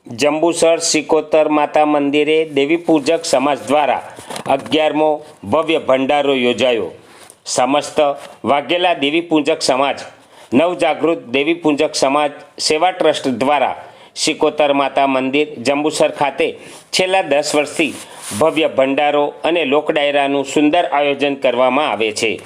જંબુસર સિકોતર માતા મંદિરે દેવી પૂજક સમાજ દ્વારા 11મો ભવ્ય ભંડારો યોજાયો। સમસ્ત વાઘેલા દેવી પૂજક સમાજ નવજાગૃત દેવી પૂજક સમાજ સેવા ટ્રસ્ટ દ્વારા સિકોતર માતા મંદિર જંબુસર ખાતે છેલ્લા 10 વર્ષથી ભવ્ય ભંડારો અને લોક ડાયરાનું સુંદર આયોજન કરવામાં આવે છે,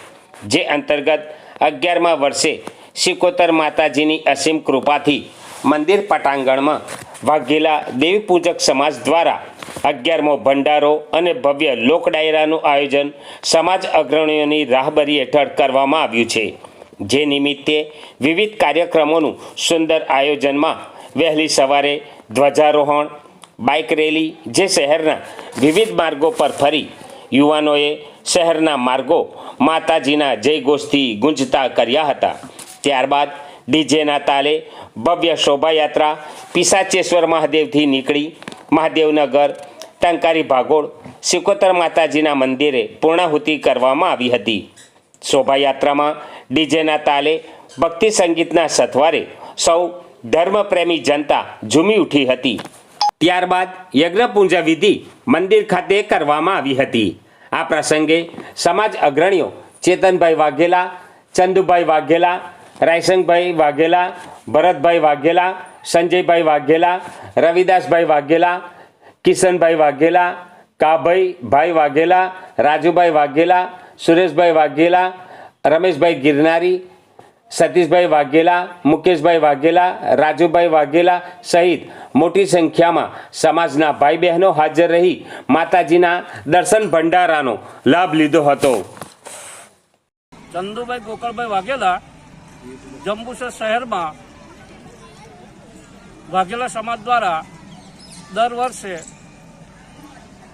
જે અંતર્ગત 11મા વર્ષે સિકોતર માતાજીની અસીમ કૃપાથી મંદિર પટાંગણમાં વાઘેલા દેવી પૂજક સમાજ દ્વારા 11મો ભંડારો અને ભવ્ય લોક ડાયરાનું આયોજન સમાજ અગ્રણીઓની રાહબરી હેઠળ કરવામાં આવ્યું છે, જે નિમિત્તે વિવિધ કાર્યક્રમોનું સુંદર આયોજનમાં વહેલી સવારે ધ્વજારોહણ, બાઇક રેલી, જે શહેરના વિવિધ માર્ગો પર ફરી યુવાનોએ શહેરના માર્ગો માતાજીના જયઘોષથી ગુંજતા કર્યા હતા। ત્યારબાદ ડીજેના તાલે ભવ્ય શોભાયાત્રા પિસાચેશ્વર મહાદેવથી નીકળી મહાદેવનગર ટંકારી ભાગોળ સિકોતર માતાજીના મંદિરે પૂર્ણાહુતિ કરવામાં આવી હતી। શોભાયાત્રામાં ડીજેના તાલે ભક્તિ સંગીતના સથવારે સૌ ધર્મપ્રેમી જનતા ઝૂમી ઉઠી હતી। ત્યારબાદ યજ્ઞપૂજા વિધિ મંદિર ખાતે કરવામાં આવી હતી। આ પ્રસંગે સમાજ અગ્રણીઓ ચેતનભાઈ વાઘેલા, ચંદુભાઈ વાઘેલા, રાયસંગભાઈ વાઘેલા, ભરતભાઈ વાઘેલા, સંજયભાઈ વાઘેલા, રવિદાસભાઈ વાઘેલા, કિશનભાઈ વાઘેલા, કાભાઈ વાઘેલા, રાજુભાઈ વાઘેલા, સુરેશભાઈ વાઘેલા, રમેશભાઈ ગિરનારી, સતીશભાઈ વાઘેલા, મુકેશભાઈ વાઘેલા, રાજુભાઈ વાઘેલા સહિત મોટી સંખ્યામાં સમાજના ભાઈ બહેનો હાજર રહી માતાજીના દર્શન ભંડારાનો લાભ લીધો હતો। ચંદુભાઈ ગોકળભાઈ વાઘેલા જંબુસર શહેરમાં વાઘેલા સમાજ દ્વારા દર વર્ષે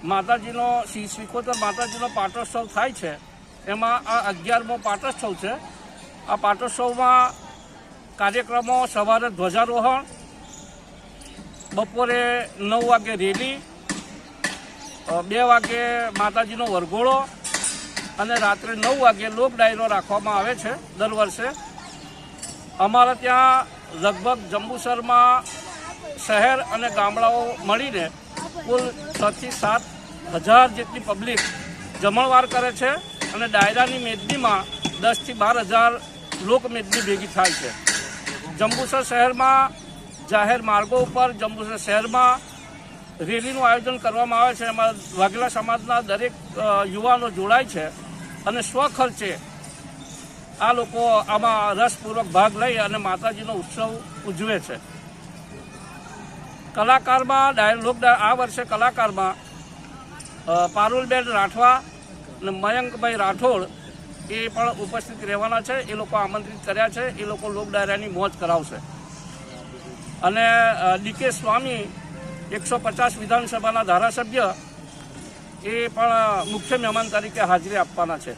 માતાજીનો સિકોતર માતાજીનો પાટોત્સવ થાય છે। એમાં આ 11મો પાટોત્સવ છે। આ પાટોત્સવમાં કાર્યક્રમો સવારે ધ્વજારોહણ, બપોરે 9 વાગે રેલી, 2 વાગે માતાજીનો વરઘોડો અને રાત્રે 9 વાગે લોક ડાયરો રાખવામાં આવે છે દર વર્ષે। અમારા ત્યાં લગભગ જંબુસરમાં શહેર અને ગામડાઓ મળીને કુલ 6 થી 7 હજાર જેટલી પબ્લિક જમણવાર કરે છે અને ડાયરાની મેદનીમાં 10 થી 12 હજાર લોક મેદની ભેગી થાય છે। જંબુસર શહેરમાં જાહેર માર્ગો ઉપર જંબુસર શહેરમાં રેલીનું આયોજન કરવામાં આવે છે। એમાં વાઘેલા સમાજના દરેક યુવાનો જોડાય છે અને સ્વખર્ચે આ લોકો આમાં રસપૂર્વક ભાગ લઈ અને માતાજીનો ઉત્સવ ઉજવે છે। કલાકારમાં આ વર્ષે કલાકારમાં પારુલબેન રાઠવા અને મયંકભાઈ રાઠોડ એ પણ ઉપસ્થિત રહેવાના છે। એ લોકો આમંત્રિત કર્યા છે। એ લોકો લોક ડાયરાની મોજ કરાવશે અને ડીકે સ્વામી 150 વિધાનસભાના ધારાસભ્ય એ પણ મુખ્ય મહેમાન તરીકે હાજરી આપવાના છે।